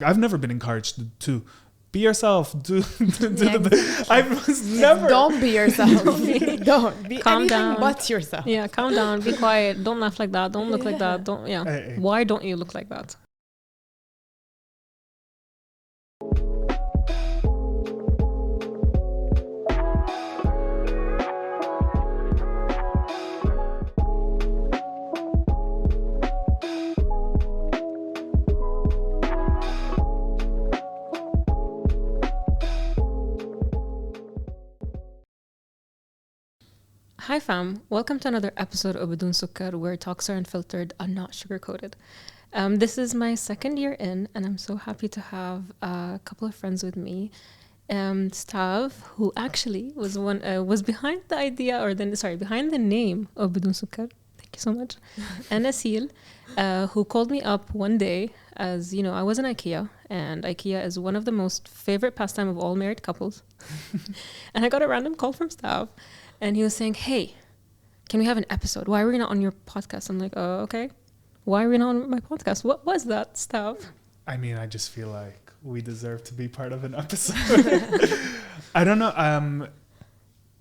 I've never been encouraged to be yourself. I was never. Don't be yourself. Don't be Calm anything down. but yourself. Yeah, calm down, be quiet, don't laugh like that, don't look like that, don't. Hey. Why don't you look like that? Hi fam, welcome to another episode of بدون سكر, where talks are unfiltered and not sugar-coated. This is my second year in, and I'm so happy to have a couple of friends with me. Stav, who actually was behind the idea, behind the name of بدون سكر. Thank you so much. And Asil, who called me up one day, as you know, I was in IKEA, and IKEA is one of the most favorite pastime of all married couples. And I got a random call from Stav. And he was saying, hey, can we have an episode? Why are we not on your podcast? I'm like, oh, okay. Why are we not on my podcast? What was that stuff? I mean, I just feel like we deserve to be part of an episode. I don't know.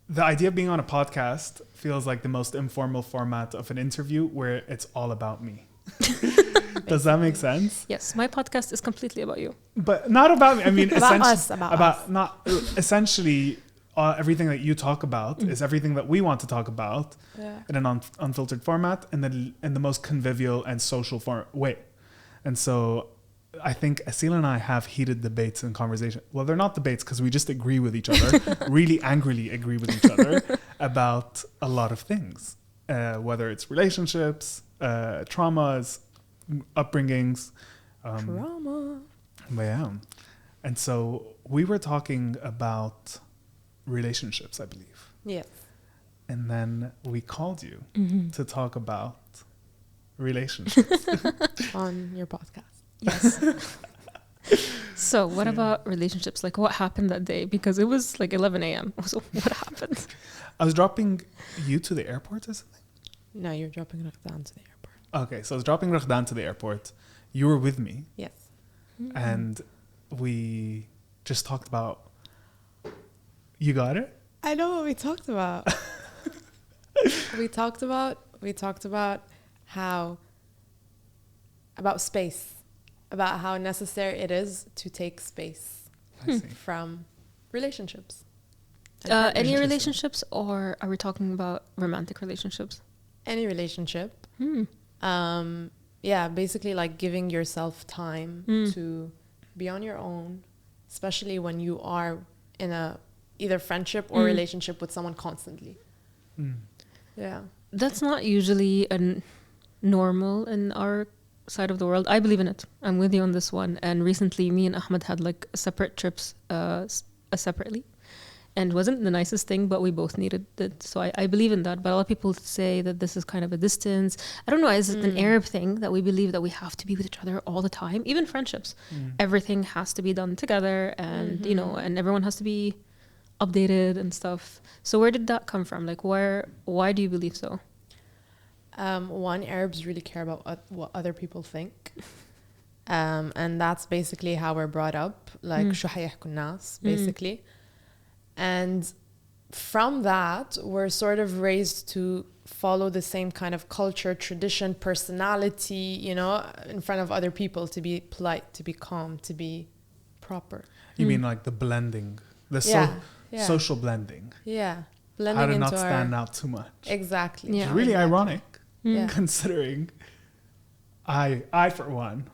The idea of being on a podcast feels like the most informal format of an interview where it's all about me. Does that make sense? Yes, my podcast is completely about you. But not about me. I mean, about us. Not essentially... everything that you talk about is everything that we want to talk about in an unfiltered format and then in the most convivial and social way. And so I think Asil and I have heated debates and conversation. Well, they're not debates because we just agree with each other, really angrily agree with each other about a lot of things, whether it's relationships, traumas, upbringings. Trauma. Yeah. And so we were talking about relationships, I believe. Yes. And then we called you to talk about relationships On your podcast. Yes. So what about relationships? Like what happened that day? Because it was like 11 a.m. So what happened? I was dropping you to the airport or something? No, you're dropping Rahdan to the airport. Okay, so I was dropping Rahdan to the airport. You were with me. Yes. And we just talked about... You got it? I know what we talked about. We talked about about space, about how necessary it is to take space from relationships. Any relationships, or are we talking about romantic relationships? Any relationship. Yeah, basically like giving yourself time to be on your own, especially when you are in a either friendship or relationship with someone constantly. Yeah. That's not usually normal in our side of the world. I believe in it. I'm with you on this one. And recently me and Ahmed had like separate trips separately. And it wasn't the nicest thing, but we both needed it. So I believe in that. But a lot of people say that this is kind of a distance. I don't know, is it an Arab thing that we believe that we have to be with each other all the time? Even friendships. Everything has to be done together and, you know, and everyone has to be updated and stuff. So where did that come from? Like why do you believe so? One, Arabs really care about what other people think. And that's basically how we're brought up, like شو حيحكوا الناس, basically. And from that, we're sort of raised to follow the same kind of culture, tradition, personality, you know, in front of other people, to be polite, to be calm, to be proper. You mean like the blending, the social blending? Yeah. Blending how to into not stand out too much. Exactly. Yeah. It's really ironic considering I for one,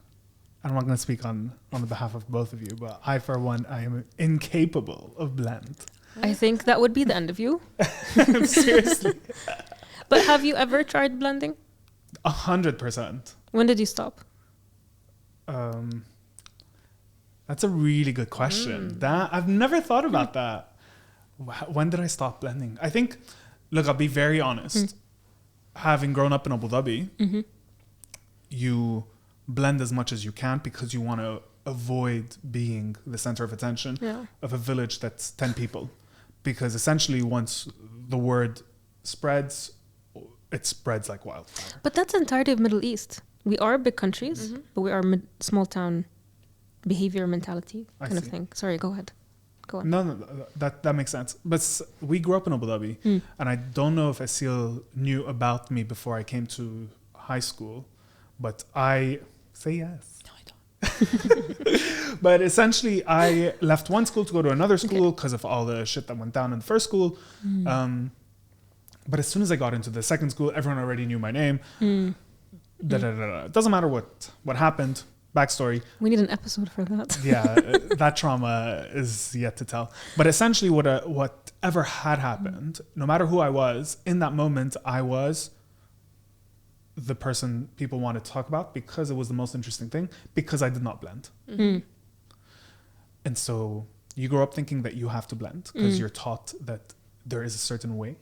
I'm not going to speak on the behalf of both of you, but I for one, I am incapable of blend. I think that would be the end of you. Seriously. But have you ever tried blending? 100%. When did you stop? That's a really good question. That I've never thought about that. When did I stop blending? I think, look, I'll be very honest. Having grown up in Abu Dhabi, you blend as much as you can because you want to avoid being the center of attention of a village that's 10 people. Because essentially once the word spreads, it spreads like wildfire. But that's the entirety of Middle East. We are big countries, but we are small town behavior mentality kind of thing. Sorry, go ahead. Go on. No, that makes sense. But we grew up in Abu Dhabi, and I don't know if Asil knew about me before I came to high school, but I say yes. No, I don't. But essentially, I left one school to go to another school because of all the shit that went down in the first school. But as soon as I got into the second school, everyone already knew my name. It doesn't matter what happened. Backstory. We need an episode for that. Yeah, that trauma is yet to tell. But essentially, whatever had happened, no matter who I was, in that moment, I was the person people wanted to talk about because it was the most interesting thing, because I did not blend. And so you grow up thinking that you have to blend because you're taught that there is a certain way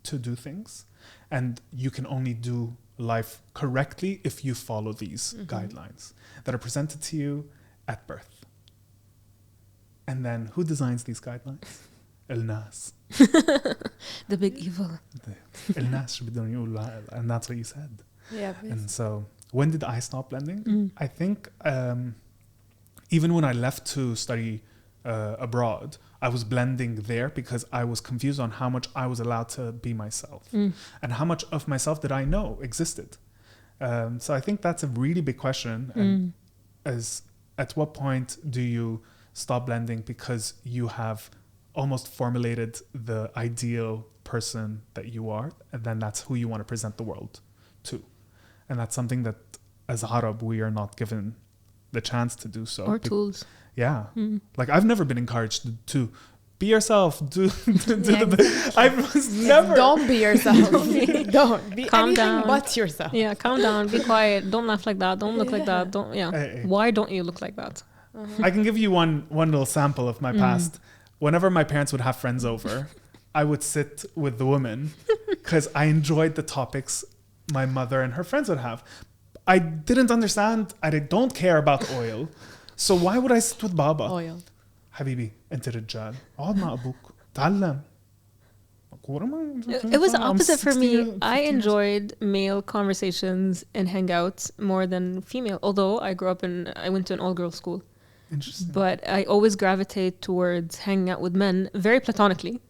to do things, and you can only do life correctly if you follow these guidelines that are presented to you at birth. And then who designs these guidelines? El-Nas. The big evil. El-Nas, and that's what you said. Yeah. And so when did I stop blending? I think even when I left to study abroad, I was blending there because I was confused on how much I was allowed to be myself and how much of myself did I know existed. So I think that's a really big question. And as at what point do you stop blending because you have almost formulated the ideal person that you are, and then that's who you want to present the world to. And that's something that as Arab we are not given the chance to do so. Or tools. Yeah. Like I've never been encouraged to be yourself. I was never. Don't be yourself. Don't be Calm anything down. but yourself. Yeah, calm down. Be quiet. Don't laugh like that. Don't look like that. Don't. Yeah. Hey. Why don't you look like that? I can give you one little sample of my past. Whenever my parents would have friends over, I would sit with the women because I enjoyed the topics my mother and her friends would have. I didn't understand. I don't care about oil. So why would I sit with Baba? Oil. حبيبي انت رجال اقعد مع ابوك تعلم. It was the opposite for me. I enjoyed male conversations and hangouts more than female. Although I went to an all-girls school. Interesting. But I always gravitate towards hanging out with men very platonically.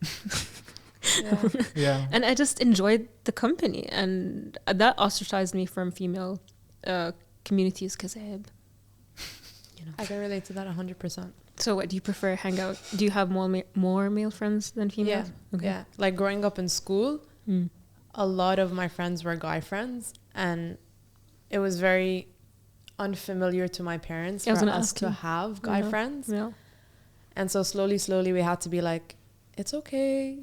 Yeah. And I just enjoyed the company, and that ostracized me from female communities because I can relate to that 100%. So what do you prefer? Hangout? Do you have more male friends than females? Yeah. Okay. Yeah. Like growing up in school, a lot of my friends were guy friends, and it was very unfamiliar to my parents for us to have guy friends. Yeah. And so slowly we had to be like, it's okay,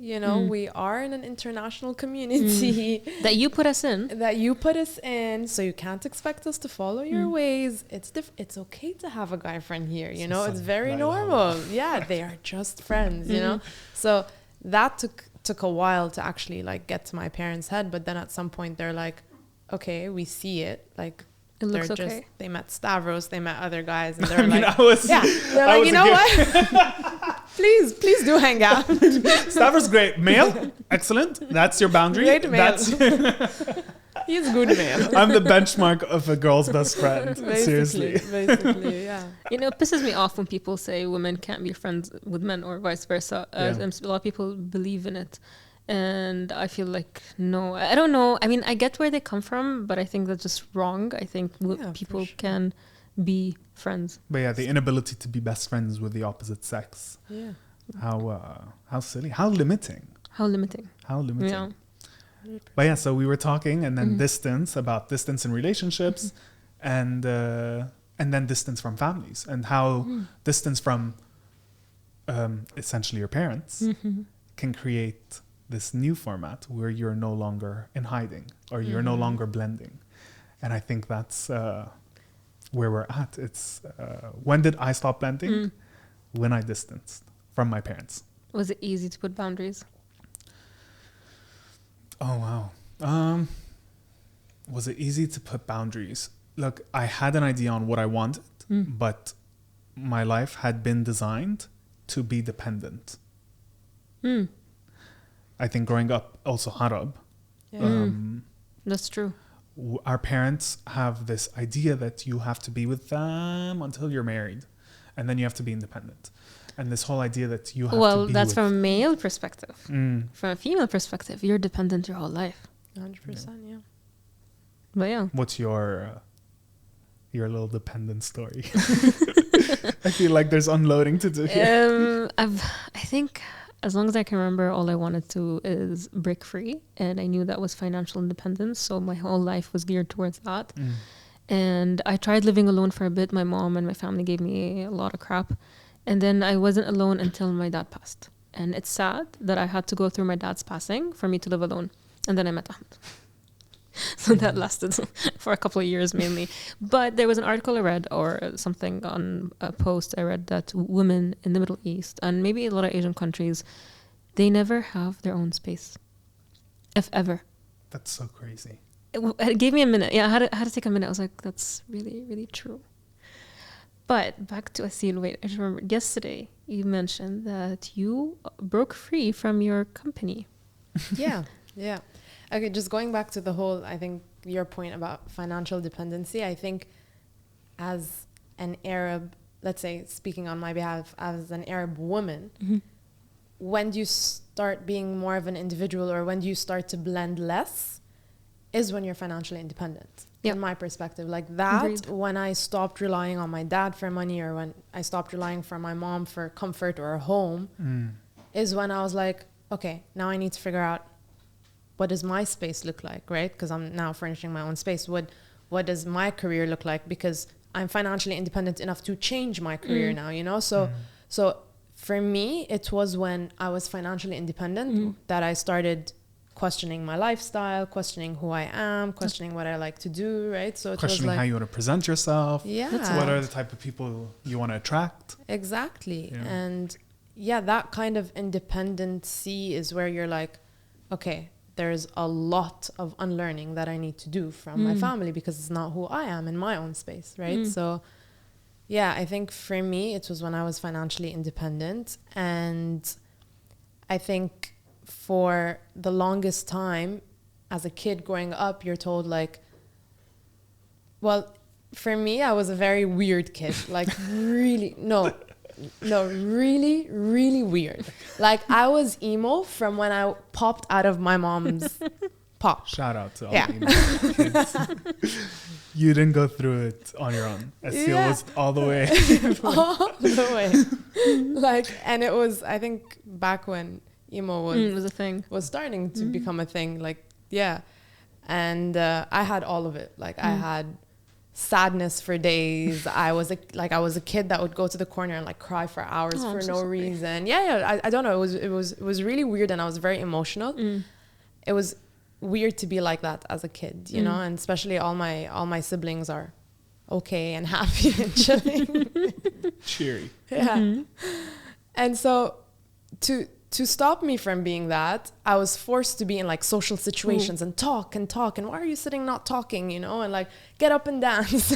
we are in an international community that you put us in. So you can't expect us to follow your ways. It's okay to have a guy friend here, it's very normal. Yeah, they are just friends, So that took a while to actually like get to my parents' head, but then at some point they're like, okay, we see it, like it looks okay. They met Stavros, they met other guys, and they're you know what? Please do hang out. Stavros, great. Male? Excellent. That's your boundary. Great male. He's good male. I'm the benchmark of a girl's best friend. Seriously. Basically, yeah. It pisses me off when people say women can't be friends with men or vice versa. A lot of people believe in it. And I feel like, no, I don't know. I mean, I get where they come from, but I think that's just wrong. I think people can be friends. But yeah, the inability to be best friends with the opposite sex. Yeah. How silly. How limiting. Yeah. But yeah, so we were talking, and then about distance in relationships, and then distance from families, and how distance from essentially your parents can create this new format where you're no longer in hiding or you're no longer blending. And I think that's where we're at. It's when did I stop blending? When I distanced from my parents. Was it easy to put boundaries? Oh, wow. Was it easy to put boundaries? Look, I had an idea on what I wanted, but my life had been designed to be dependent. I think growing up also Arab. That's true. Our parents have this idea that you have to be with them until you're married. and then you have to be independent. And this whole idea that you have to be Well, that's from a male perspective. From a female perspective, you're dependent your whole life. 100%, yeah. But yeah. What's your little dependent story? I feel like there's unloading to do here. I think as long as I can remember, all I wanted to is break free, and I knew that was financial independence, so my whole life was geared towards that. And I tried living alone for a bit. My mom and my family gave me a lot of crap, and then I wasn't alone until my dad passed. And it's sad that I had to go through my dad's passing for me to live alone. And then I met Ahmed. So that lasted for a couple of years mainly. But there was an article I read, or something on a post I read, that women in the Middle East and maybe a lot of Asian countries, they never have their own space, if ever. That's so crazy. It gave me a minute. Yeah, I had to take a minute. I was like, that's really, really true. But back to Asil, wait, I just remember yesterday you mentioned that you broke free from your company. Yeah. Okay, just going back to the whole, I think your point about financial dependency, I think as an Arab, let's say speaking on my behalf, as an Arab woman, when do you start being more of an individual, or when do you start to blend less, is when you're financially independent. In my perspective, like that. Agreed. When I stopped relying on my dad for money, or when I stopped relying on my mom for comfort or a home, is when I was like, okay, now I need to figure out, what does my space look like, right? Because I'm now furnishing my own space. What does my career look like? Because I'm financially independent enough to change my career now, you know? So for me, it was when I was financially independent that I started questioning my lifestyle, questioning who I am, questioning what I like to do, right? So it questioning was like, how you want to present yourself. Yeah. What are the type of people you want to attract? Exactly. Yeah. And yeah, that kind of independency is where you're like, okay, there's a lot of unlearning that I need to do from my family, because it's not who I am in my own space, right? So yeah, I think for me, it was when I was financially independent. And I think for the longest time, as a kid growing up, you're told like, well, for me, I was a very weird kid, like really, really, really weird. Like I was emo from when I popped out of my mom's pop. Shout out to all the emo kids. You didn't go through it on your own. Asil was all the way. All the way. Like, and it was, I think back when emo was a thing, was starting to become a thing. Like, yeah. And I had all of it. Like I had sadness for days. I was a kid that would go to the corner and like cry for hours for no reason. I don't know. It was really weird, and I was very emotional. It was weird to be like that as a kid, you know, and especially all my siblings are okay and happy and chilling. Cheery. Yeah. And so to stop me from being that, I was forced to be in like social situations and talk. And why are you sitting not talking, you know? And like, get up and dance.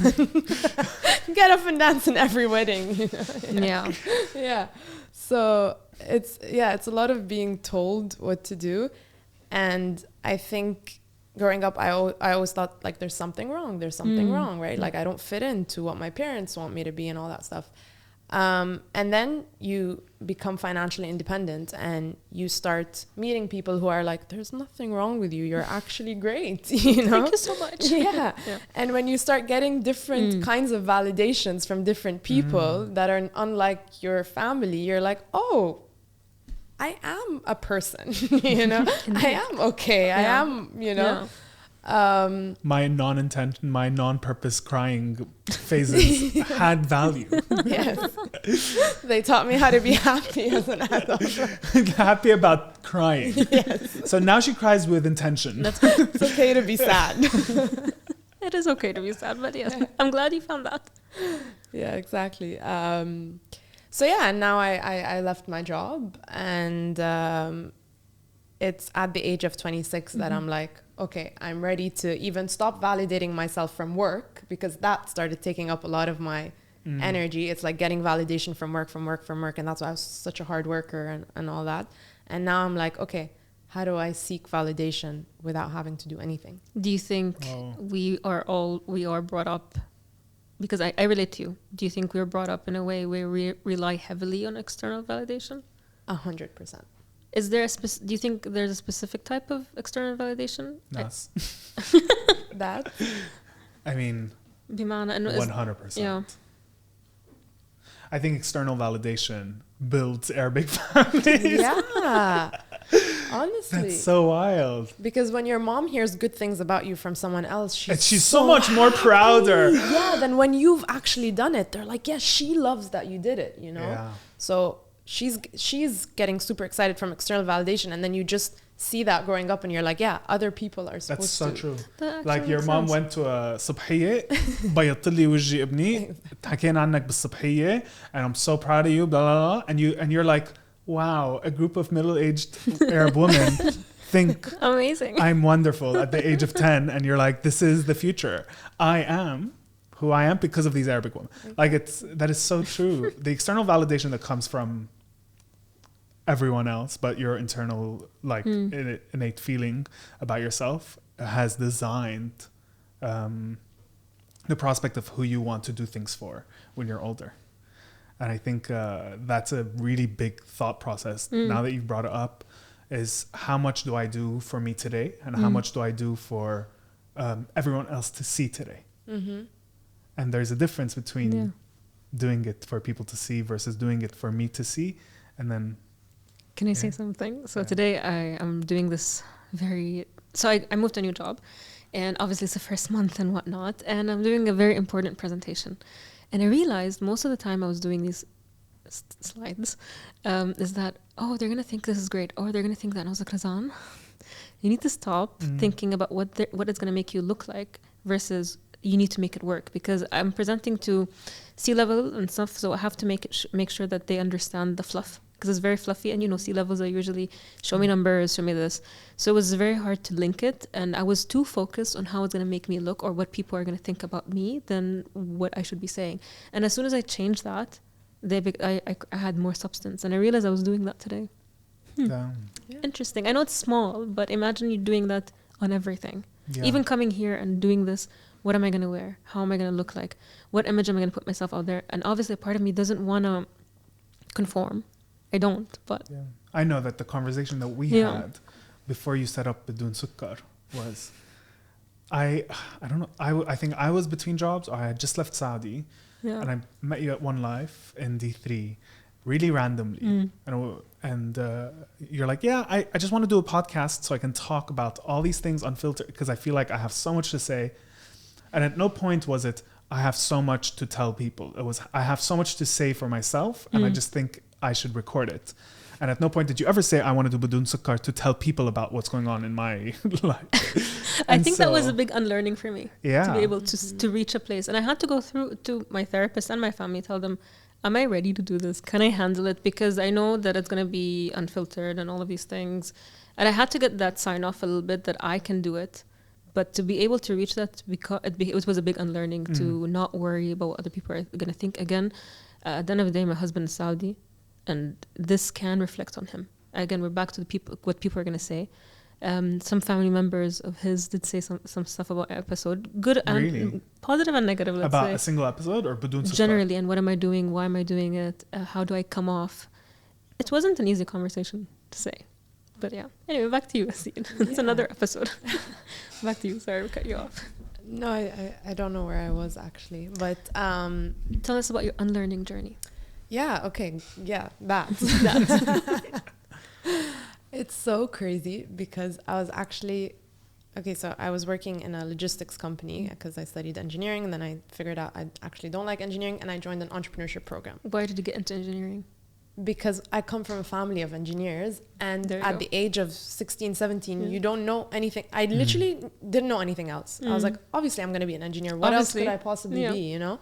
Get up and dance in every wedding. You know? Yeah. So it's a lot of being told what to do. And I think growing up, I always thought like there's something wrong. There's something wrong, right? Like I don't fit into what my parents want me to be and all that stuff. And then you become financially independent and you start meeting people who are like, there's nothing wrong with you. You're actually great. You know? Thank you so much. Yeah. And when you start getting different kinds of validations from different people that are unlike your family, you're like, oh, I am a person, you know, I am okay. I am, you know, my non-purpose crying phases had value. Yes. They taught me how to be happy as an adult. Happy about crying. Yes. So now she cries with intention. It's okay to be sad. It is okay to be sad, but yes, I'm glad you found that. Yeah, exactly. So yeah, and now I left my job, and it's at the age of 26 that I'm like, okay, I'm ready to even stop validating myself from work, because that started taking up a lot of my energy. It's like getting validation from work, and that's why I was such a hard worker and all that. And now I'm like, okay, how do I seek validation without having to do anything? Do you think we are brought up because I relate to you. Do you think we were brought up in a way where we rely heavily on external validation? 100%. Is there do you think there's a specific type of external validation? Yes. That? I mean, 100%. Yeah. I think external validation builds Arabic families. Yeah. Honestly. That's so wild. Because when your mom hears good things about you from someone else, she's so much more prouder. Yeah, than when you've actually done it. They're like, yeah, she loves that you did it, you know? Yeah. So she's getting super excited from external validation, and then you just see that growing up and you're like, yeah, other people are supposed to. That's so true. That Like your mom went to a صبحية بيضت لي وجهي ابني حكينا عنك بالصبحية and I'm so proud of you blah blah blah and you're like, wow, a group of middle-aged Arab women think amazing. I'm wonderful at the age of 10, and you're like, this is the future. I am who I am because of these Arabic women. Like that is so true. The external validation that comes from everyone else, but your internal innate feeling about yourself has designed the prospect of who you want to do things for when you're older. And I think that's a really big thought process now that you've brought it up, is how much do I do for me today, and how much do I do for everyone else to see today. And there's a difference between doing it for people to see versus doing it for me to see. And then can I say something? So today I am doing this so I moved to a new job, and obviously it's the first month and whatnot, and I'm doing a very important presentation. And I realized most of the time I was doing these slides is that, oh, they're going to think this is great, or they're going to think that. And I was like, Razan, you need to stop thinking about what it's going to make you look like versus you need to make it work, because I'm presenting to C-level and stuff, so I have to make sure that they understand the fluff, because it's very fluffy, and C-levels are usually show me numbers, show me this. So it was very hard to link it, and I was too focused on how it's going to make me look or what people are going to think about me than what I should be saying. And as soon as I changed that, I had more substance, and I realized I was doing that today. Yeah. Interesting. I know it's small, but imagine you doing that on everything. Yeah. Even coming here and doing this. What am I going to wear? How am I going to look like? What image am I going to put myself out there? And obviously a part of me doesn't want to conform. I don't, but... Yeah. I know that the conversation that we had before you set up بدون سكر was... I don't know. I think I was between jobs, or I had just left Saudi. Yeah. And I met you at One Life in D3 really randomly. And you're like, yeah, I just want to do a podcast so I can talk about all these things unfiltered, because I feel like I have so much to say. And at no point was it, I have so much to tell people. It was, I have so much to say for myself, and I just think I should record it. And at no point did you ever say, I want to do بدون سكر to tell people about what's going on in my life. I think that was a big unlearning for me. Yeah. To be able to reach a place. And I had to go through to my therapist and my family, tell them, am I ready to do this? Can I handle it? Because I know that it's going to be unfiltered and all of these things. And I had to get that sign off a little bit that I can do it. But to be able to reach that, because it was a big unlearning to not worry about what other people are going to think. Again, at the end of the day, my husband is Saudi, and this can reflect on him. Again, we're back to the people, what people are going to say. Some family members of his did say some stuff about our episode, good and positive and negative. Let's about say. A single episode or بدون سكر? Generally, and what am I doing? Why am I doing it? How do I come off? It wasn't an easy conversation to say. But yeah. Anyway, back to you, Asin. It's another episode. Back to you. Sorry, we cut you off. No, I don't know where I was actually. But tell us about your unlearning journey. Yeah, okay. Yeah, that. It's so crazy because I was actually... Okay, so I was working in a logistics company because I studied engineering, and then I figured out I actually don't like engineering, and I joined an entrepreneurship program. Why did you get into engineering? Because I come from a family of engineers, and at the age of 16, 17, you don't know anything. I literally didn't know anything else. I was like, obviously I'm going to be an engineer. What else could I possibly be, you know?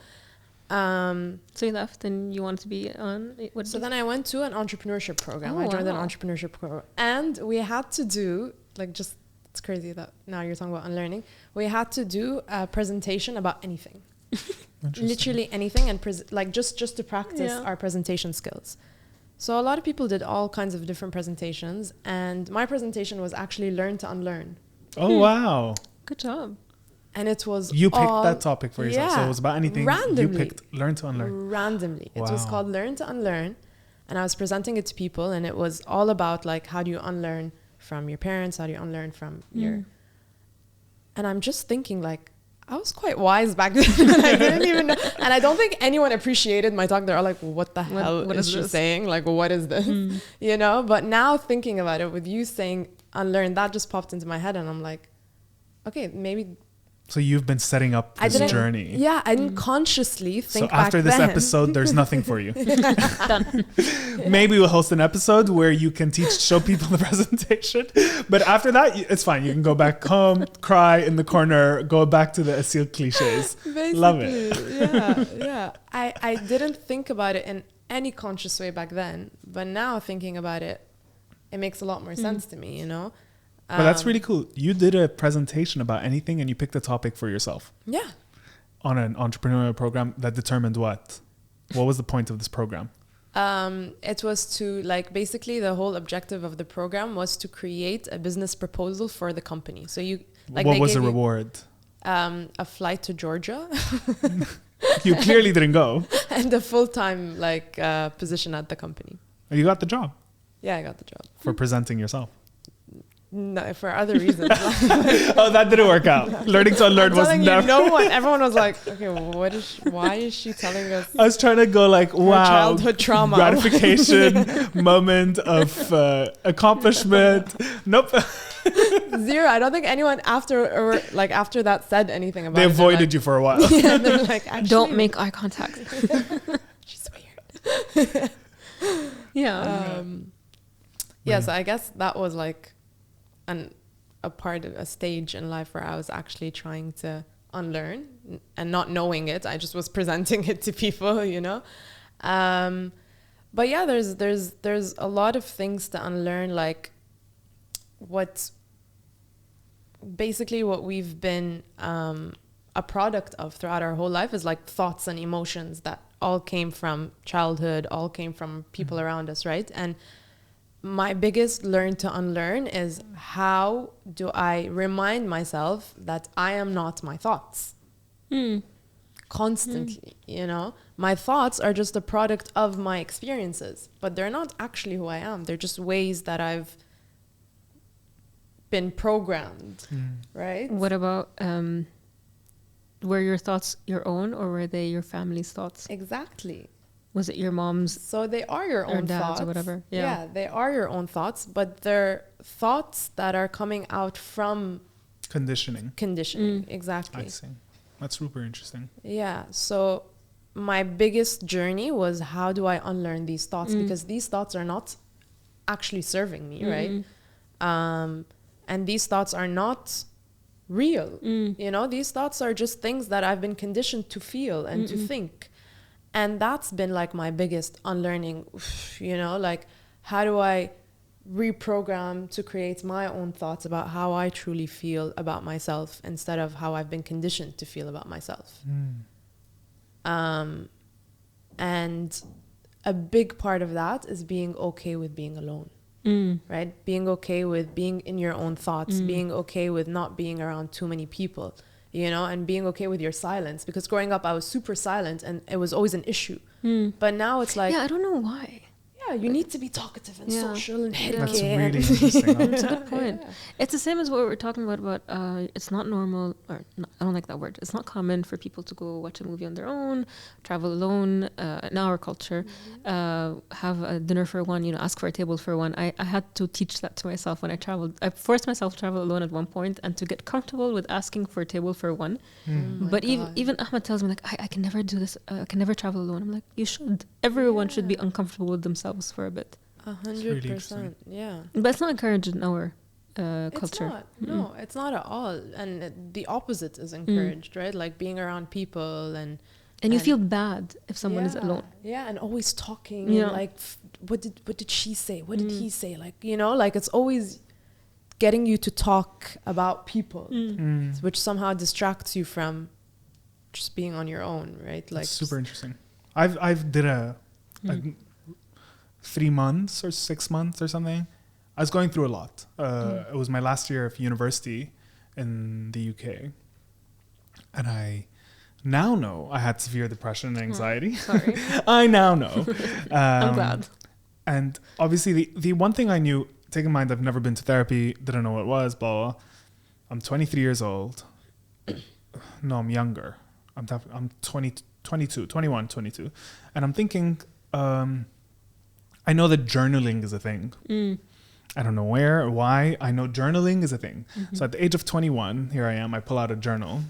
So you left and you wanted to be on... So then I went to an entrepreneurship program. I joined an entrepreneurship program. And we had to do, like, just, it's crazy that now you're talking about unlearning. We had to do a presentation about anything. Literally anything, and like just to practice our presentation skills. So a lot of people did all kinds of different presentations, and my presentation was actually learn to unlearn. Oh, wow. Good job. And it was you picked that topic for yourself. Yeah, So it was about anything randomly. you picked. Learn to unlearn. Randomly. Wow. It was called Learn to Unlearn. And I was presenting it to people, and it was all about like, how do you unlearn from your parents? How do you unlearn from your... And I'm just thinking like, I was quite wise back then. I didn't even know. And I don't think anyone appreciated my talk. They're all like, what the hell what is she saying? Like, what is this? You know? But now thinking about it, with you saying unlearn, that just popped into my head. And I'm like, okay, maybe... So you've been setting up this journey. Yeah, I didn't consciously think back then. So after this episode, there's nothing for you. Done. Maybe we'll host an episode where you can show people the presentation. But after that, it's fine. You can go back home, cry in the corner, go back to the Asil cliches. Basically, love it. Yeah. I didn't think about it in any conscious way back then. But now thinking about it, it makes a lot more sense to me, you know? But that's really cool. You did a presentation about anything and you picked a topic for yourself. Yeah. On an entrepreneurial program that determined what? What was the point of this program? It was to like, basically the whole objective of the program was to create a business proposal for the company. So you like, what was the reward? A flight to Georgia. You clearly didn't go. And a full-time like position at the company. You got the job. Yeah, I got the job. For presenting yourself. No, for other reasons. Oh, that didn't work out. Learning to unlearn was never. No one. Everyone was like, "Okay, why is she telling us?" I was trying to go like, "Wow, childhood trauma, gratification, moment of accomplishment." Nope. Zero. I don't think anyone after that said anything about it. They avoided you for a while. Yeah, they're like, actually, Don't make eye contact. She's weird. Yeah. Yeah. So I guess that was like a stage in life where I was actually trying to unlearn and not knowing it. I just was presenting it to people, you know. But yeah, there's a lot of things to unlearn, like what we've been a product of throughout our whole life is like thoughts and emotions that all came from childhood, all came from people around us, right? And my biggest learn to unlearn is, how do I remind myself that I am not my thoughts? Constantly, you know? My thoughts are just a product of my experiences, but they're not actually who I am. They're just ways that I've been programmed, right? What about, were your thoughts your own, or were they your family's thoughts? Exactly. Was it your mom's? So they are your own thoughts or whatever. Yeah, they are your own thoughts, but they're thoughts that are coming out from Conditioning. Exactly. I see. That's super interesting. Yeah. So my biggest journey was, how do I unlearn these thoughts? Because these thoughts are not actually serving me, right? And these thoughts are not real. You know, these thoughts are just things that I've been conditioned to feel and to think. And that's been like my biggest unlearning, you know, like, how do I reprogram to create my own thoughts about how I truly feel about myself instead of how I've been conditioned to feel about myself. And a big part of that is being okay with being alone, right? Being okay with being in your own thoughts, being okay with not being around too many people, you know, and being okay with your silence. Because growing up, I was super silent and it was always an issue. But now it's like... Yeah, I don't know why. Yeah, you need to be talkative and social and That's really interesting. That's a good point. Yeah. It's the same as what we were talking about it's not normal, or I don't like that word. It's not common for people to go watch a movie on their own, travel alone, in our culture, have a dinner for one, you know, ask for a table for one. I had to teach that to myself when I traveled. I forced myself to travel alone at one point and to get comfortable with asking for a table for one. But even Ahmed tells me, like, I can never do this. I can never travel alone. I'm like, you should. Everyone should be uncomfortable with themselves for a bit. 100%. Yeah. But it's not encouraged in our culture. It's not. No, it's not at all. And the opposite is encouraged, right? Like being around people and you feel bad if someone is alone. Yeah, and always talking. Yeah. And like, what did she say? What did he say? Like, you know, like it's always getting you to talk about people, which somehow distracts you from just being on your own, right? Like, that's super interesting. I've did a 3 months or 6 months or something. I was going through a lot. It was my last year of university in the UK. And I now know I had severe depression and anxiety. Sorry. I now know. I'm glad. And obviously the one thing I knew, take in mind I've never been to therapy, didn't know what it was, blah, blah. I'm 23 years old. No, I'm younger. I'm 21, 22. And I'm thinking, I know that journaling is a thing. I don't know where or why. I know journaling is a thing. So at the age of 21, here I am, I pull out a journal.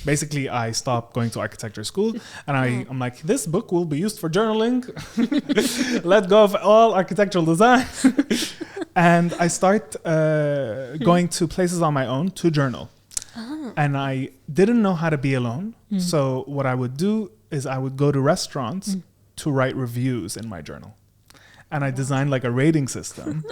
Basically, I stopped going to architecture school and I'm like, this book will be used for journaling. Let go of all architectural design. And I start going to places on my own to journal. And I didn't know how to be alone. So what I would do is I would go to restaurants to write reviews in my journal. And I designed like a rating system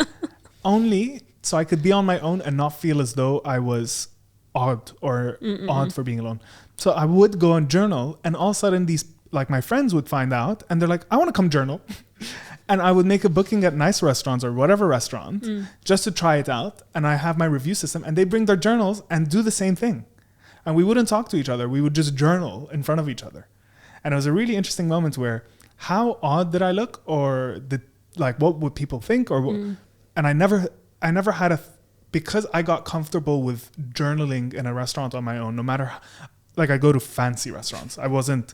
only so I could be on my own and not feel as though I was odd or odd for being alone. So I would go and journal, and all of a sudden these, like, my friends would find out and they're like, I want to come journal. And I would make a booking at nice restaurants or whatever restaurant just to try it out. And I have my review system and they bring their journals and do the same thing. And we wouldn't talk to each other. We would just journal in front of each other. And it was a really interesting moment where, how odd did I look, or what would people think, or and I never had because I got comfortable with journaling in a restaurant on my own. No matter, like, I go to fancy restaurants. I wasn't.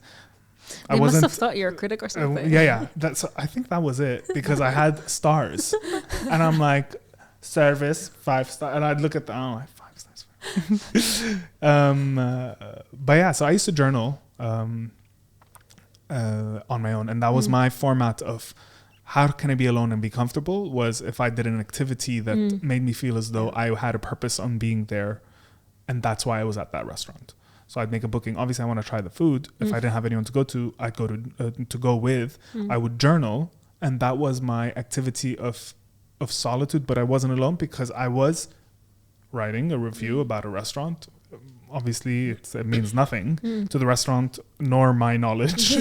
They must have thought you're a critic or something. Yeah. I think that was it, because I had stars, and I'm like, service 5 stars, and I'd look at them, like 5 stars. But yeah, so I used to journal on my own, and that was my format of how can I be alone and be comfortable. Was if I did an activity that made me feel as though I had a purpose on being there, and that's why I was at that restaurant. So I'd make a booking. Obviously, I want to try the food. If I didn't have anyone to go to, I'd go to go with. I would journal, and that was my activity of solitude. But I wasn't alone because I was writing a review about a restaurant. Obviously, it means nothing to the restaurant nor my knowledge,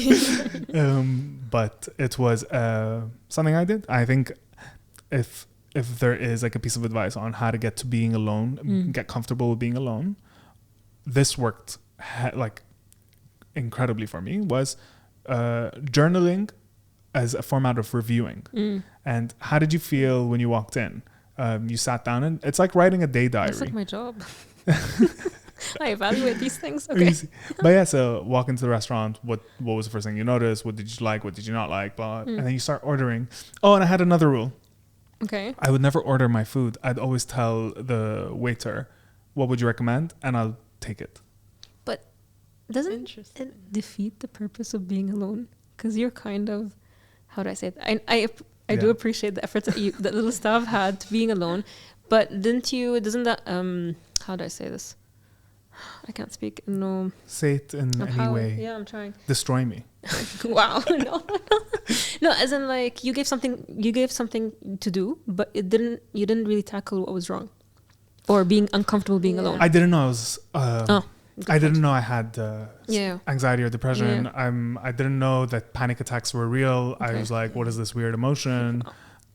but it was something I did. I think if there is like a piece of advice on how to get to being alone, get comfortable with being alone, this worked like incredibly for me, was journaling as a format of reviewing. And how did you feel when you walked in? You sat down, and it's like writing a day diary. That's like my job. I evaluate these things. Okay. But yeah, so walk into the restaurant. What was the first thing you noticed? What did you like? What did you not like? And then you start ordering. Oh, and I had another rule. Okay. I would never order my food. I'd always tell the waiter, what would you recommend? And I'll take it. But doesn't it defeat the purpose of being alone? Because you're kind of, how do I say it? I do appreciate the efforts that little staff had to being alone. But doesn't that, how do I say this? I can't speak. No. Say it in any way. Yeah, I'm trying. Destroy me. Wow. No, as in, like, you gave something to do, but you didn't really tackle what was wrong, or being uncomfortable being alone. I didn't know I was. I didn't know I had anxiety or depression. Yeah. I didn't know that panic attacks were real. Okay. I was like, what is this weird emotion?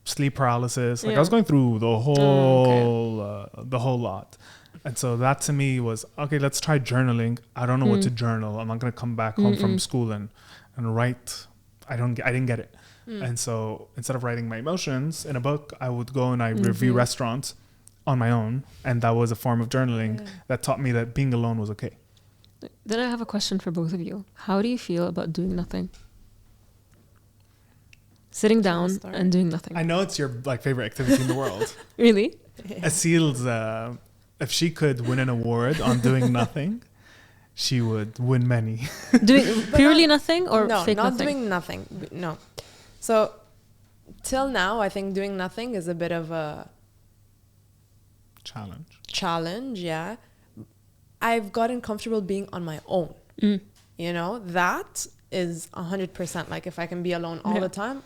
Sleep paralysis. Like I was going through the whole lot. And so that to me was, okay, let's try journaling. I don't know what to journal. I'm not going to come back home from school and write. I didn't get it. And so instead of writing my emotions in a book, I would go and I review restaurants on my own. And that was a form of journaling that taught me that being alone was okay. Then I have a question for both of you. How do you feel about doing nothing? Sitting down and doing nothing. I know it's your favorite activity in the world. Really? Asil's, if she could win an award on doing nothing, she would win many. Doing purely nothing or fake not nothing? Doing nothing. No. So till now, I think doing nothing is a bit of a challenge. Yeah. I've gotten comfortable being on my own. You know, that is 100%. Like if I can be alone all the time,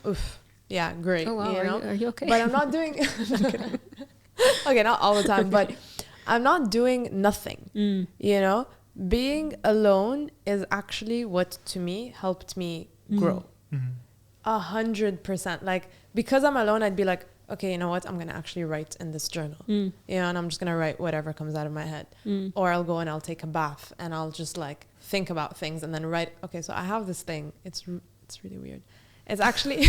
yeah, great. Oh, wow. You know? Are you okay? But I'm not doing. Okay, not all the time, but I'm not doing nothing. You know, being alone is actually what to me helped me grow. 100%. Like because I'm alone, I'd be like, okay, you know what? I'm going to actually write in this journal. You know, and I'm just going to write whatever comes out of my head. Or I'll go and I'll take a bath and I'll just like think about things and then write, okay, so I have this thing. It's really weird. It's actually...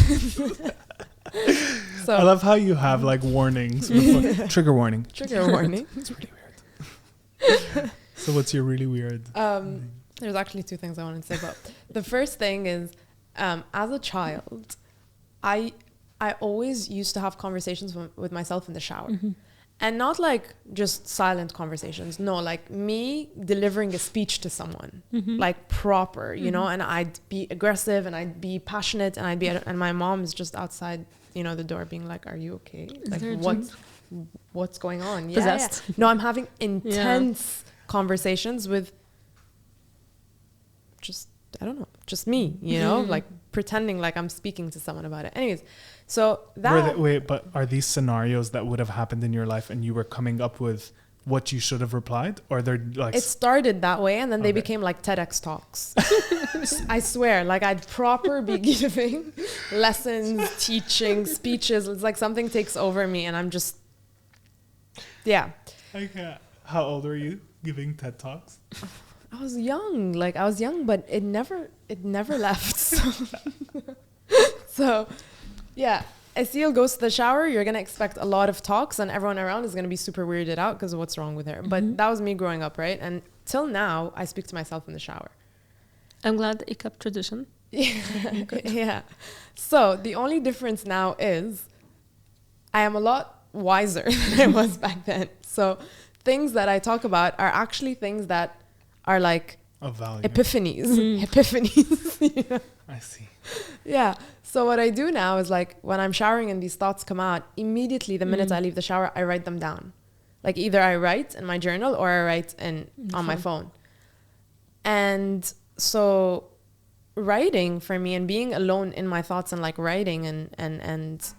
So I love how you have like warnings. Trigger warning. Trigger warning. It's really weird. So what's your really weird? There's actually two things I wanted to say about. The first thing is, as a child, I always used to have conversations with myself in the shower. And not like just silent conversations. No, like me delivering a speech to someone, like proper, you know, and I'd be aggressive and I'd be passionate and and my mom is just outside, you know, the door being like, are you okay? Like what's going on? Yeah. No, I'm having intense conversations with just, I don't know, just me, you know, like pretending like I'm speaking to someone about it. Anyways, so that... But are these scenarios that would have happened in your life and you were coming up with what you should have replied? Or they're like... It started that way and then they became like TEDx talks. I swear, like I'd proper be giving lessons, teaching, speeches. It's like something takes over me and I'm just... Yeah. Okay. How old were you giving TED Talks? I was young, but it never left. So yeah, Asil goes to the shower. You're going to expect a lot of talks and everyone around is going to be super weirded out because of what's wrong with her. But that was me growing up, right? And till now, I speak to myself in the shower. I'm glad that you kept tradition. Yeah. So the only difference now is I am a lot wiser than I was back then. So things that I talk about are actually things that are like epiphanies. Epiphanies. You know? I see. Yeah. So what I do now is like when I'm showering and these thoughts come out, immediately the minute I leave the shower, I write them down. Like either I write in my journal or I write on my phone. And so writing for me and being alone in my thoughts and like writing and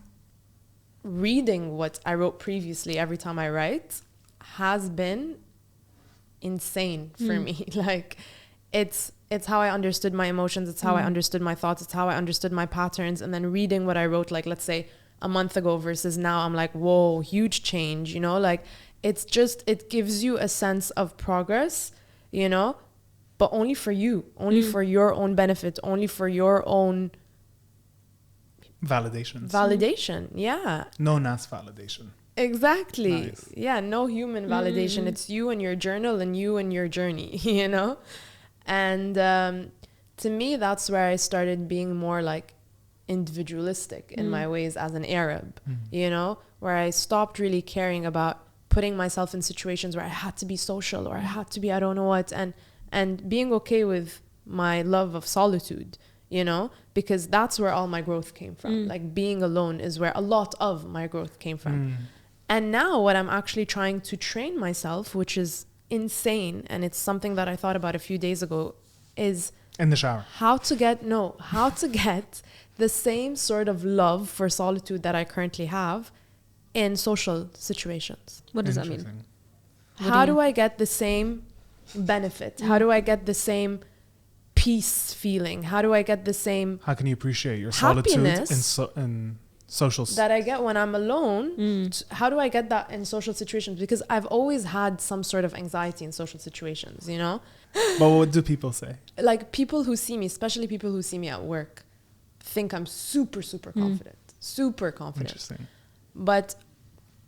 reading what I wrote previously every time I write has been insane for me. Like it's how I understood my emotions. It's how I understood my thoughts. It's how I understood my patterns. And then reading what I wrote, like, let's say a month ago versus now, I'm like, whoa, huge change, you know, like it's just, it gives you a sense of progress, you know, but only for you, only for your own benefit, only for your own validation. Yeah. No NAS validation. Exactly. Nice. Yeah. No human validation. It's you and your journal and you and your journey, you know? And to me, that's where I started being more like individualistic in my ways as an Arab, you know, where I stopped really caring about putting myself in situations where I had to be social or I had to be I don't know what, and being okay with my love of solitude, you know, because that's where all my growth came from. Like being alone is where a lot of my growth came from. And now what I'm actually trying to train myself, which is insane, and it's something that I thought about a few days ago, is in the shower how to get the same sort of love for solitude that I currently have in social situations. What does that mean? How do I get the same benefit? How do I get the same peace feeling? How do I get the same how can you appreciate your solitude in social that I get when I'm alone? How do I get that in social situations? Because I've always had some sort of anxiety in social situations, you know? But what do people say? Like people who see me, especially people who see me at work, think I'm super confident. Super confident. Interesting. But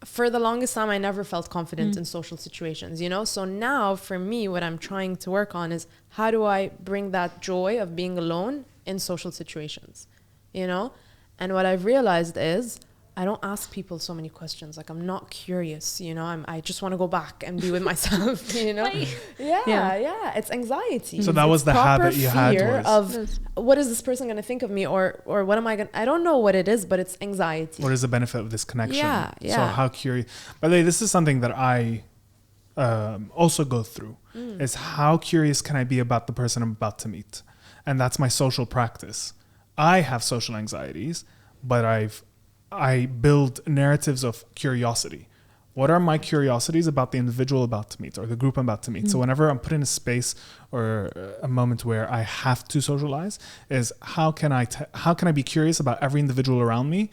for the longest time, I never felt confident in social situations, you know? So now for me, what I'm trying to work on is how do I bring that joy of being alone in social situations, you know? And what I've realized is I don't ask people so many questions. Like I'm not curious, you know, I just want to go back and be with myself, you know? Yeah. It's anxiety. So that was the habit you had of what is this person going to think of me or what am I going to, I don't know what it is, but it's anxiety. What is the benefit of this connection? Yeah. So how curious, by the way, this is something that I also go through is how curious can I be about the person I'm about to meet? And that's my social practice. I have social anxieties, but I build narratives of curiosity. What are my curiosities about the individual about to meet or the group I'm about to meet? So whenever I'm put in a space or a moment where I have to socialize, is how can I be curious about every individual around me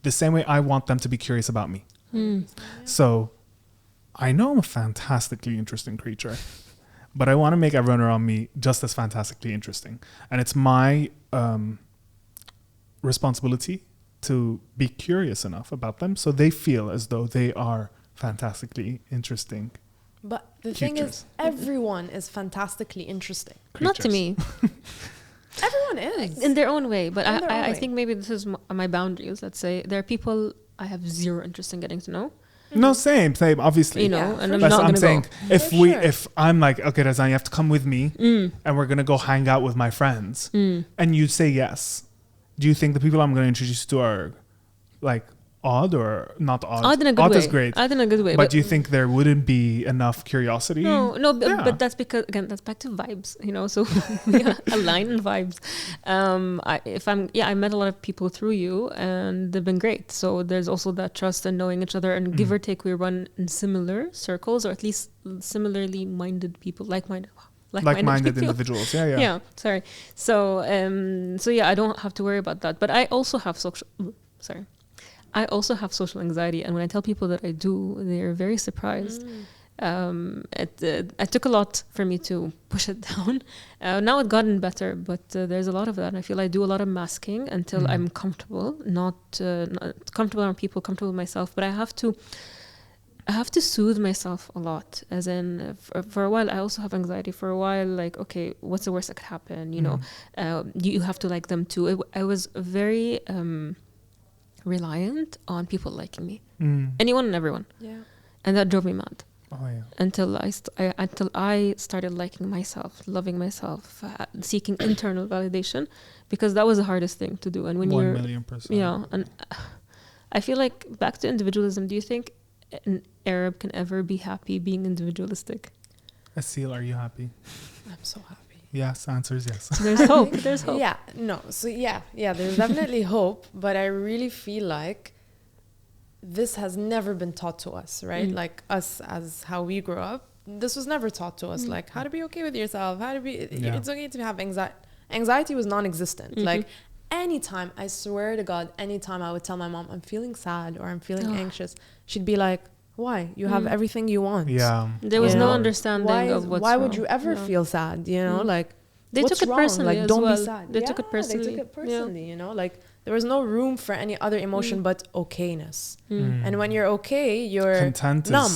the same way I want them to be curious about me. So I know I'm a fantastically interesting creature, but I want to make everyone around me just as fantastically interesting. And it's my responsibility to be curious enough about them so they feel as though they are fantastically interesting. But the thing is, everyone is fantastically interesting. Creatures. Not to me. Everyone is. In their own way. But I way. think maybe this is my boundaries, let's say. There are people I have zero interest in getting to know. No, same, obviously. You know, Yeah, and I'm That's not what I'm going saying. to go. If I'm like, okay, Razan, you have to come with me and we're going to go hang out with my friends, and you say yes, do you think the people I'm going to introduce you to are like odd or not odd? Odd in a good way. Odd is great. Odd in a good way. But do you think there wouldn't be enough curiosity? No, but that's because, again, that's back to vibes, you know, so align in vibes. I met a lot of people through you and they've been great. So there's also that trust and knowing each other, and give or take, we run in similar circles, or at least similarly minded people, like-minded Individuals. Yeah. Sorry. So I don't have to worry about that. But I also have social anxiety, and when I tell people that I do, they're very surprised. It took a lot for me to push it down. Now it's gotten better, but there's a lot of that. And I feel I do a lot of masking until I'm comfortable, not comfortable around people, comfortable with myself. But I have to soothe myself a lot. As in, for a while, I also have anxiety. For a while, like, okay, what's the worst that could happen? You know, you have to like them too. I was very reliant on people liking me, anyone and everyone, and that drove me mad. Until I started liking myself, loving myself, seeking internal validation, because that was the hardest thing to do. And when 1,000,000%, and I feel like, back to individualism, do you think an Arab can ever be happy being individualistic? Asil, are you happy? I'm so happy. Yes, answer is yes. There's hope. There's hope. Yeah, no. So there's definitely hope, but I really feel like this has never been taught to us, right? Like us, as how we grew up, this was never taught to us. Like how to be okay with yourself, how to be, it's okay to have anxiety. Anxiety was non-existent. Like anytime, I swear to God, anytime I would tell my mom, I'm feeling sad or I'm feeling anxious, she'd be like, why? You have everything you want. Yeah. There was no understanding of what's why wrong. would you ever feel sad? You know, like, they what's took it wrong? personally. Like, as don't well. be sad. They took it personally. They took it personally, you know, like there was no room for any other emotion but okayness. And when you're okay, you're content numb.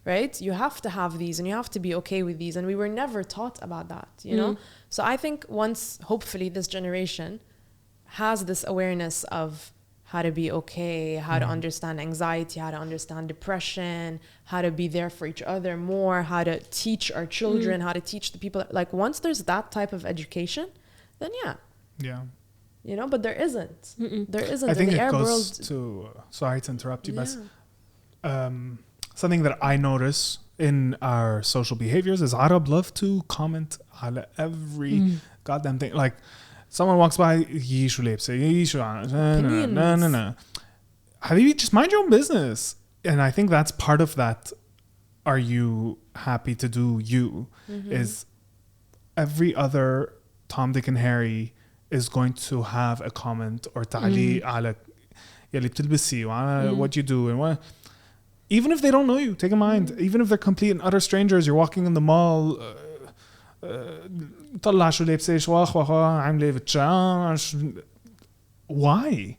Right? You have to have these and you have to be okay with these. And we were never taught about that, you know? So I think once, hopefully, this generation has this awareness of how to be okay, how to understand anxiety, how to understand depression, how to be there for each other more, how to teach our children, how to teach the people. Like, once there's that type of education, then you know, but there isn't. There isn't. I think in the it Arab goes world, to, sorry to interrupt you, but something that I notice in our social behaviors is Arab love to comment on every goddamn thing. Like, someone walks by, يشو لابسة, يشو no. Habibi, just mind your own business. And I think that's part of that. Are you happy to do you? Is every other Tom, Dick and Harry is going to have a comment or تعليق على يلي بتلبسي وعلى what you do and what. Even if they don't know you, take a mind. Even if they're complete and utter strangers, you're walking in the mall. طلع شو لابسه شواخ عامله بتشان. Why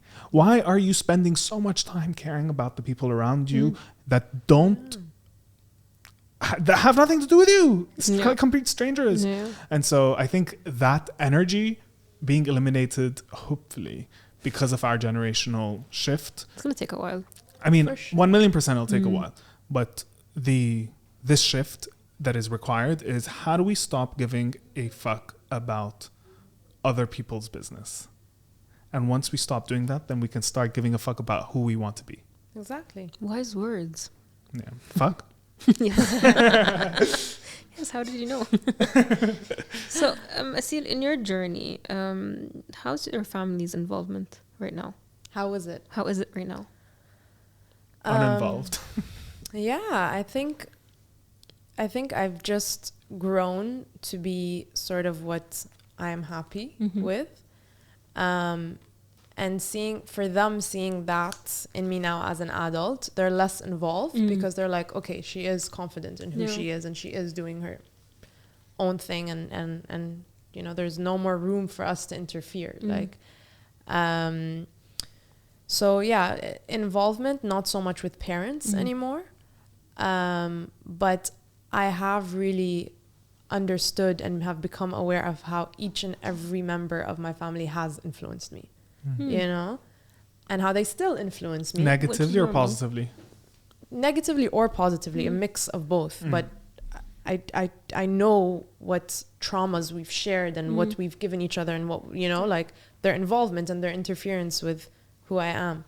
are you spending so much time caring about the people around you that don't that have nothing to do with you? It's complete strangers. And so I think that energy being eliminated, hopefully, because of our generational shift. It's going to take a while. I mean, 1,000,000% it'll take a while. But this shift that is required is, how do we stop giving a fuck about other people's business? And once we stop doing that, then we can start giving a fuck about who we want to be. Exactly. Wise words. Yeah. Fuck. Yes, how did you know? So, Asil, in your journey, how's your family's involvement right now? How is it? How is it right now? Uninvolved. I think I've just grown to be sort of what I'm happy with. And seeing that in me now as an adult, they're less involved because they're like, okay, she is confident in who she is and she is doing her own thing, and you know, there's no more room for us to interfere. Like, so yeah, involvement, not so much with parents anymore. But I have really understood and have become aware of how each and every member of my family has influenced me. You know, and how they still influence me. Negatively or positively? Negatively or positively, a mix of both. But I know what traumas we've shared and what we've given each other, and what, you know, like their involvement and their interference with who I am.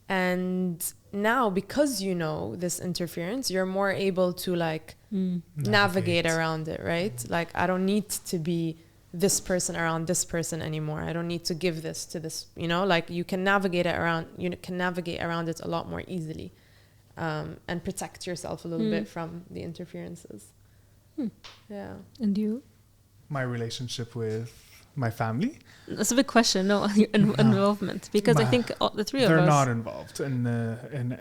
And now, because you know this interference, you're more able to like navigate around it, right? Like, I don't need to be this person around this person anymore. I don't need to give this to this, you know, like you can navigate around it a lot more easily, and protect yourself a little bit from the interferences. Yeah. And you? My relationship with my family? That's a big question. No, involvement, because I think the three of us, they're not involved in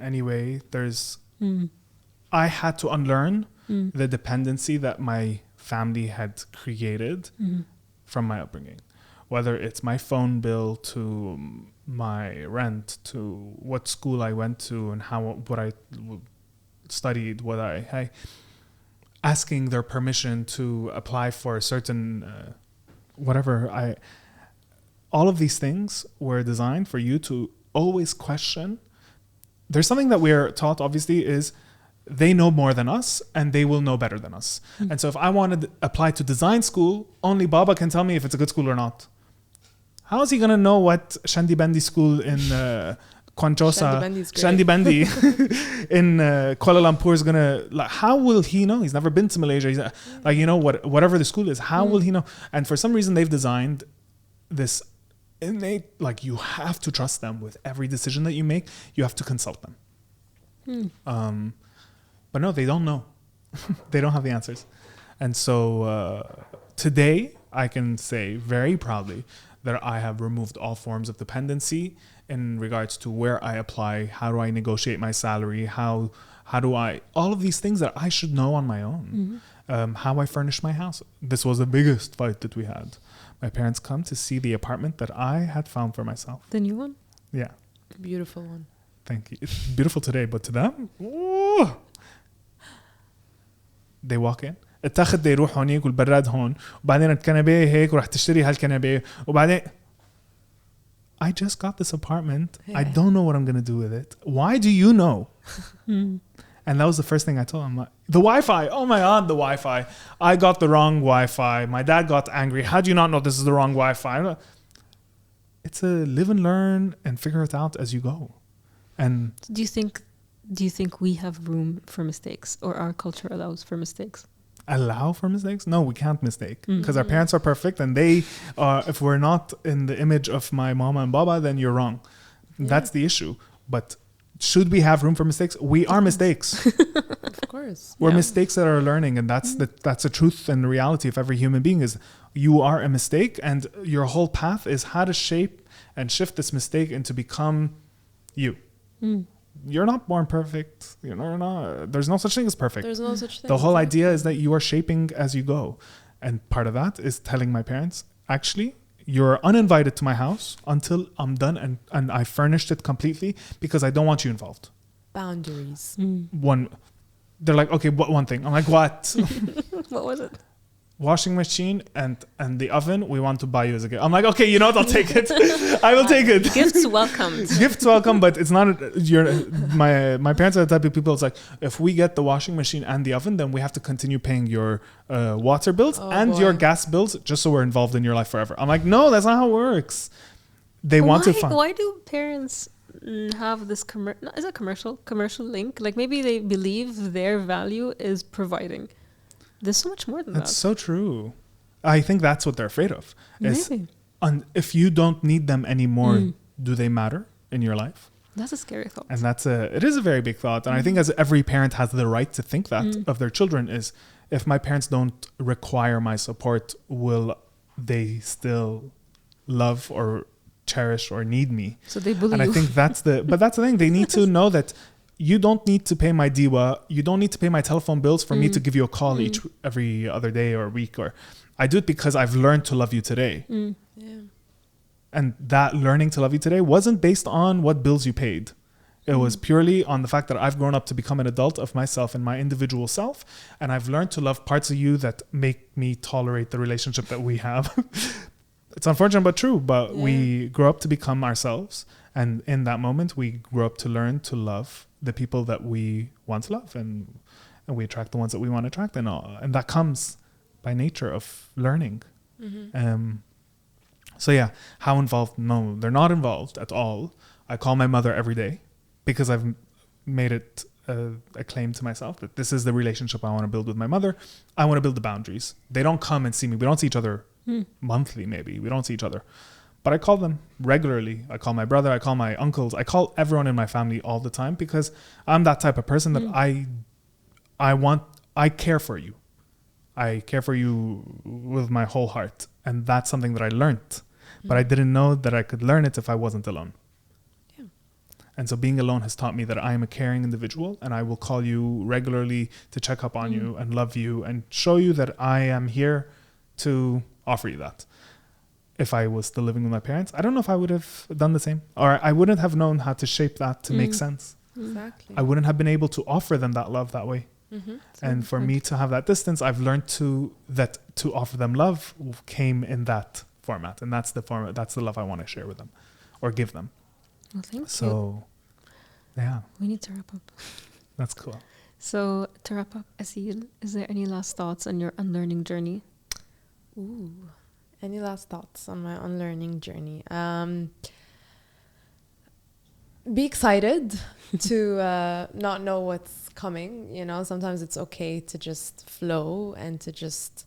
any way. I had to unlearn the dependency that my family had created from my upbringing, whether it's my phone bill to my rent to what school I went to and what I studied, what I asking their permission to apply for a certain whatever. All of these things were designed for you to always question. There's something that we're taught, obviously, is they know more than us and they will know better than us. And so if I want to apply to design school, only Baba can tell me if it's a good school or not. How is he going to know what Shandi Bandi school in Kwanchosa, Shandi Bandi in Kuala Lumpur is going to, like, how will he know? He's never been to Malaysia. He's like, you know, whatever the school is, how will he know? And for some reason they've designed this innate, like, you have to trust them with every decision that you make. You have to consult them. But no, they don't know. They don't have the answers. And so today I can say very proudly that I have removed all forms of dependency in regards to where I apply, how do I negotiate my salary, how do I, all of these things that I should know on my own, how I furnish my house. This was the biggest fight that we had. My parents come to see the apartment that I had found for myself. The new one? Yeah. Beautiful one. Thank you. It's beautiful today, but to them, ooh, they walk in, اتخذ يروح هونيك والبراد هون وبعدين الكنبه هيك ورح تشتري هالكنبه وبعدين I just got this apartment. I don't know what I'm going to do with it. Why do you know? And that was the first thing I told him. Like, the Wi-Fi. Oh my God, the Wi-Fi. I got the wrong Wi-Fi. My dad got angry. How do you not know this is the wrong Wi-Fi? It's a live and learn and figure it out as you go. And do you think we have room for mistakes, or our culture allows for mistakes? Allow for mistakes? No, we can't mistake, because our parents are perfect, and they are, if we're not in the image of my mama and baba, then you're wrong. That's the issue. But should we have room for mistakes? We are mistakes. Of course. We're mistakes that are learning, and that's the truth and the reality of every human being is you are a mistake, and your whole path is how to shape and shift this mistake into become you. You're not born perfect. There's no such thing as perfect. There's no such thing. The whole idea is that you are shaping as you go. And part of that is telling my parents, actually, you're uninvited to my house until I'm done and I furnished it completely, because I don't want you involved. Boundaries. They're like, okay, what one thing? I'm like, what? What was it? Washing machine and the oven we want to buy you as a gift. I'm like, okay, you know what, I'll take it. I will take it. Gifts welcomed. Gifts welcome, but it's not my parents are the type of people, it's like, if we get the washing machine and the oven, then we have to continue paying your water bills your gas bills just so we're involved in your life forever. I'm like, no, that's not how it works. They want to find. Why do parents have this is it commercial link? Like, maybe they believe their value is providing. There's so much more than that. That's so true. I think that's what they're afraid of. Maybe. If you don't need them anymore, do they matter in your life? That's a scary thought. And it is a very big thought. And I think as every parent has the right to think that of their children is, if my parents don't require my support, will they still love or cherish or need me. So they bully and you. I think that's the thing. They need to know that you don't need to pay my diwa. You don't need to pay my telephone bills for me to give you a call every other day or week. Or I do it because I've learned to love you today. Yeah. And that learning to love you today wasn't based on what bills you paid. It was purely on the fact that I've grown up to become an adult of myself and my individual self. And I've learned to love parts of you that make me tolerate the relationship that we have. It's unfortunate but true, but we grow up to become ourselves. And in that moment, we grow up to learn to love the people that we want to love. And we attract the ones that we want to attract. And that comes by nature of learning. So yeah, how involved? No, they're not involved at all. I call my mother every day because I've made it a claim to myself that this is the relationship I want to build with my mother. I want to build the boundaries. They don't come and see me. We don't see each other monthly, maybe. We don't see each other. But I call them regularly. I call my brother. I call my uncles. I call everyone in my family all the time because I'm that type of person that I care for you. I care for you with my whole heart. And that's something that I learned. But I didn't know that I could learn it if I wasn't alone. Yeah. And so being alone has taught me that I am a caring individual and I will call you regularly to check up on you and love you and show you that I am here to offer you that. If I was still living with my parents, I don't know if I would have done the same, or I wouldn't have known how to shape that to make sense. Exactly. I wouldn't have been able to offer them that love that way. And for me to have that distance, I've learned to offer them love came in that format, and that's the format. That's the love I want to share with them, or give them. Well, thank you. So, yeah, we need to wrap up. That's cool. So to wrap up, Asil, is there any last thoughts on your unlearning journey? Ooh, any last thoughts on my unlearning journey? Be excited to not know what's coming. You know, sometimes it's okay to just flow and to just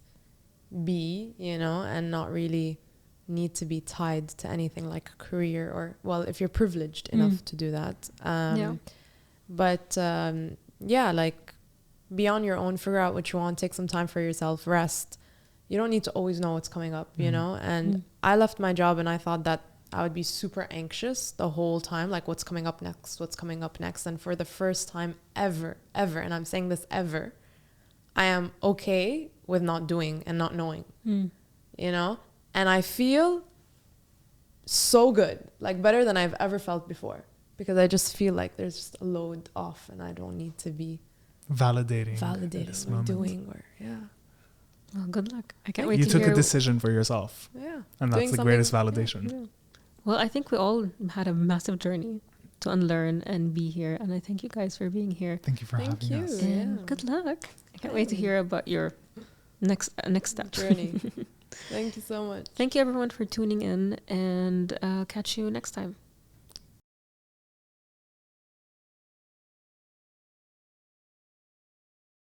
be, you know, and not really need to be tied to anything like a career or, well, if you're privileged enough to do that. But yeah, like be on your own, figure out what you want, take some time for yourself, rest. You don't need to always know what's coming up, you know? And I left my job and I thought that I would be super anxious the whole time, like what's coming up next. And for the first time ever, and I'm saying this ever, I am okay with not doing and not knowing, you know? And I feel so good, like better than I've ever felt before, because I just feel like there's just a load off and I don't need to be validating or doing or, Well, good luck. I can't wait you to took hear a decision for yourself. Yeah. And that's the greatest validation. Yeah. Well, I think we all had a massive journey to unlearn and be here. And I thank you guys for being here. Thank you for having us. And good luck. I can't wait to hear about your next step. Journey. Thank you so much. Thank you everyone for tuning in, and catch you next time.